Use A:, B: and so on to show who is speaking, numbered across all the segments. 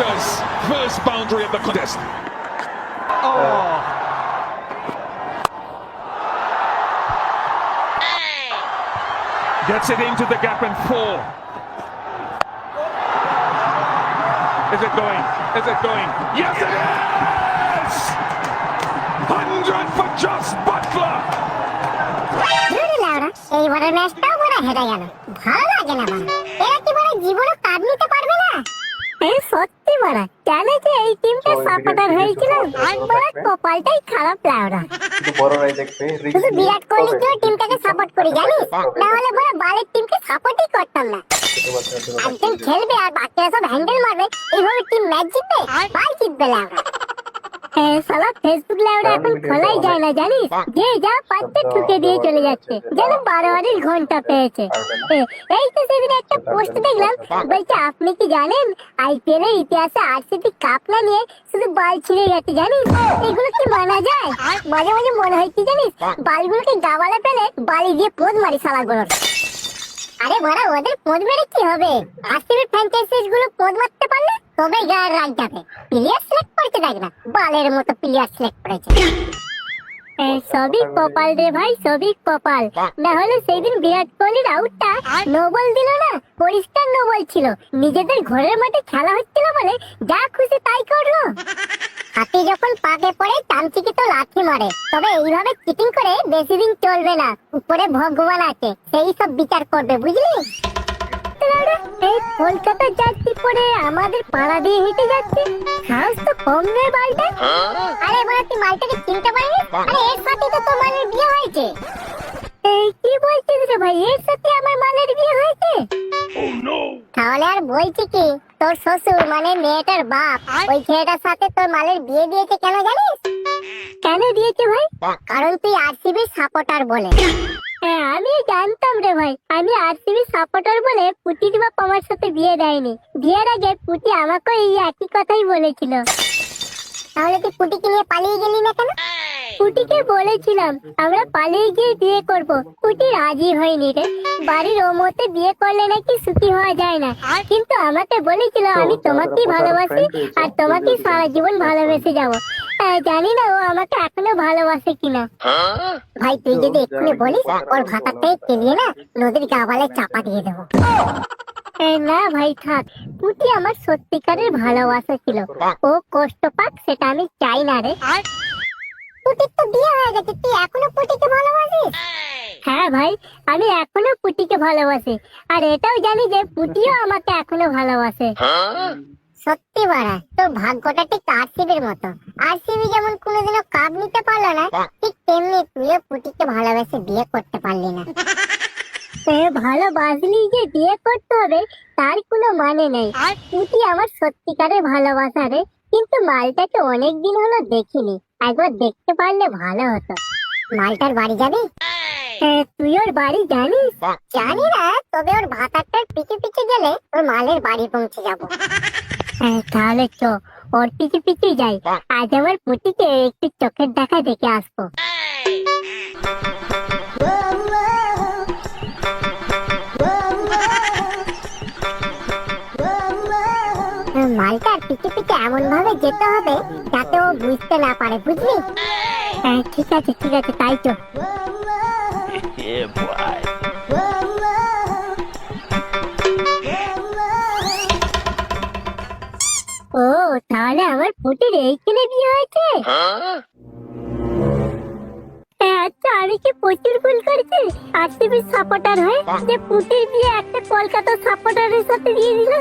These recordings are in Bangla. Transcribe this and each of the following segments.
A: enters first boundary of the contest. Oh. Gets it into the gap and 4. Is it going? Is it going? Yes, it is! 100 for Jos Buttler!
B: এইবারের ম্যাচটাও বড় হেরে গেল, ভালো লাগে না বাবা। এরা কি বড় জীবনে কাপ নিতে পারবে না? এই সত্যি বড়, কেন যে এই টিমটা সাপোর্টার হয়েছিল, আর বড় কপালটাই খারাপ লাউরা।
C: বড়রাই দেখবে
B: শুধু বিরাট কোহলির জন্য টিমটাকে সাপোর্ট করি জানিস, নাহলে বড় বালের টিমকে সাপোর্টই করতাম না। একজন খেলবে আর বাকিরা সব হ্যান্ডেল মারবে, এইভাবে টিম ম্যাচ জিতবে, বাল জিতবে লাউরা। সালা ফেসবুক লাউরা এখন খোলাই যায় না জানিস, যে যা পাচ্ছে ঠুকে দিয়ে চলে যাচ্ছে, যেন 12 ঘন্টা পেয়েছে। এই তো সেদিন একটা পোস্ট দেখলাম, বলছে আপনি কি জানেন আইপিএল এর ইতিহাসে আরসিবি কাপ না নিয়ে শুধু বাল ছিঁড়ে গেছে জানিস? এগুলো কি মানা যায়? মাঝে মাঝে মনে হয় কি জানিস, বালগুলোকে গাওয়ালে পেলে বালি দিয়ে পোদ মারি শালাগুলোর। আরে বড়া, ওদের পোদ মেরে কি হবে? আরসিবি ফ্র্যাঞ্চাইজিস গুলো পোদ মারতে পারলে তবে গায়ের রাগ যাবে। প্লেয়ার সিলেক্ট করতে দেখ না, বালের মতো প্লেয়ার সিলেক্ট করেছে। সবই কপাল রে ভাই, সবই কপাল। না হলে সেদিন বিরাট কোহলির আউটটা নো বল দিল না, পরিষ্কার নো বল ছিল। নিজেদের ঘরের মাঠে খেলা হচ্ছিল বলে যা খুশি তাই করলো। হাতি যখন পাকে পড়ে চামচিকে তো লাথি মারে, তবে এইভাবে চিটিং করে বেশি দিন চলবে না। উপরে ভগবান আছে, সেই সব বিচার করবে, বুঝলি? এই কলকাতা যাচ্ছি পরে আমাদের পাড়া দিয়ে হেঁটে যাচ্ছে, সাহস তো কম নয় বালটা। আরে বড়, তুই মালটাকে চিনতে পারিনি? আরে এর সাথে তো তোর মালের বিয়ে হয়েছে। এই কি বলছিস রে ভাই, এর সাথে আমার মালের বিয়ে হয়েছে? তাহলে আর বলছি কি, তোর শ্বশুর মানে মেয়েটার বাপ ওই ছেলেটার সাথে তোর মালের বিয়ে দিয়েছে। কেন জানিস? কেন দিয়েছে ভাই? কারণ তুই আরসিবি সাপোর্টার বলে। হ্যাঁ, আমি জানতাম রে ভাই, আমি আরসিবি সাপোর্টার বলে পুটির বাপ আমার সাথে বিয়ে দেয়নি। বিয়ের আগে পুটি আমাকে এই একই কথাই বলেছিল। তাহলে তুই পুটিকে নিয়ে পালিয়ে গেলি না কেন? পুটিকে বলেছিলাম আমরা পালিয়ে গিয়ে বিয়ে করব, পুটি রাজি হয়নি রে। বাড়ির ও মতে বিয়ে করলে নাকি সুখী হওয়া যায় না, কিন্তু আমাকে বলেছিল আমি তোমাকেই ভালোবাসি আর তোমাকেই সারা জীবন ভালোবেসে যাবো। জানি না ও আমাকে এখনো ভালোবাসে কিনা। ভাই তুই যদি এক্ষুনি বলিস, ওর ভাতাটাই কেলিয়ে না নদীর গাবালে চাপা দিয়ে দেবো। না ভাই থাক, পুটি আমার সত্যিকারের ভালোবাসা ছিল, ও কষ্ট পাক সেটা আমি চাই না রে। পুটির তো বিয়ে হয়ে গেছে, তুই এখনো পুটিকে ভালোবাসিস? হ্যাঁ ভাই, আমি এখনো পুটিকে ভালোবাসি, আর এটাও জানি যে পুটিও আমাকে এখনো ভালোবাসে। সত্যি বাড়া, তোর ভাগ্যটা ঠিক আরসিবির মতো। আরসিবি যেমন কোনোদিনও কাপ নিতে পারলো না, ঠিক তেমনি তুইও পুটিকে ভালোবেসে বিয়ে করতে পারলি না। ভালোবাসলি যে বিয়ে করতে হবে তার কোনো মানে নেই। পুটি আমার সত্যিকারের ভালোবাসা রে, কিন্তু মালটাকে অনেকদিন হলো দেখিনি, একবার দেখতে পারলে ভালো হতো। মালটার বাড়ি যাবি? তুই ওর বাড়ি জানিস? জানি না, তবে ওর ভাতারটার পিছু পিছু গেলে ওর মালের বাড়ি পৌঁছে যাবো। তাহলে চো, ওর পিছু পিছু যাই। আজ আমার পুটিকে একটু চোখের দেখা দেখে আসবো। মালটার পিছু পিছু এমন ভাবে যেতে হবে যাতে ও বুঝতে না পারে, বুঝলি? ঠিক আছে ঠিক আছে, তাই তো। ও তাহলে আমার পুটির এইখানে বিয়ে হয়েছে? আচ্ছা, আমি কি প্রচুর ভুল করেছি আরসিবি সাপোর্টার হয়ে যে পুটির বিয়ে একটা কলকাতা সাপোর্টারের সাথে দিয়ে দিল?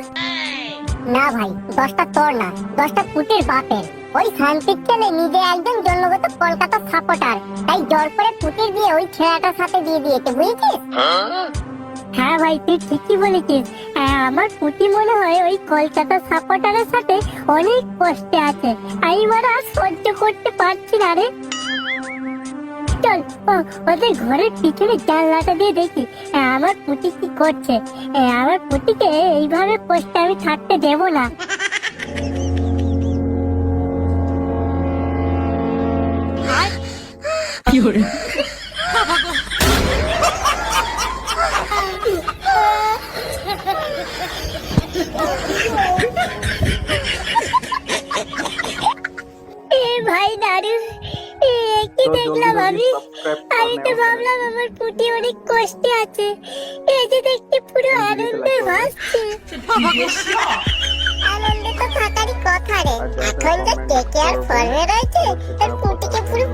B: না ভাই, 10টা তোর না, 10টা পুটির বাপের। ওই শান্তির ছেলে নিজে একজন জন্মগত কলকাতা সাপোর্টার, তাই জোর করে পুটির বিয়ে ওই ছেলেটার সাথে দিয়ে দিয়েছে, বুঝেছিস? হ্যাঁ ভাই, তুই ঠিকই বলেছিস। আমার পুটি মনে হয় ওই কলকাতা সাপোর্টারের সাথে অনেক কষ্টে আছে, আমি বড় আর সহ্য করতে পারছি না রে। চল ওদের ঘরের পিছনে জানলাটা দিয়ে দেখি আমার পুটি কি করছে। আমার পুটিকে এইভাবে কষ্টে আমি থাকতে দেবো না।
A: কি করে?
B: আরে কি দেখলাম আমি আমি তো ভাবলাম আমার পুটি অনেক কষ্টে আছে, এই যে দেখতে পুরো আনন্দে ভাসছে। আনন্দে তো থাকারই কথা রে, এখন যা টেকে আর ফর্মে রয়েছে তার পুটিকে পুরো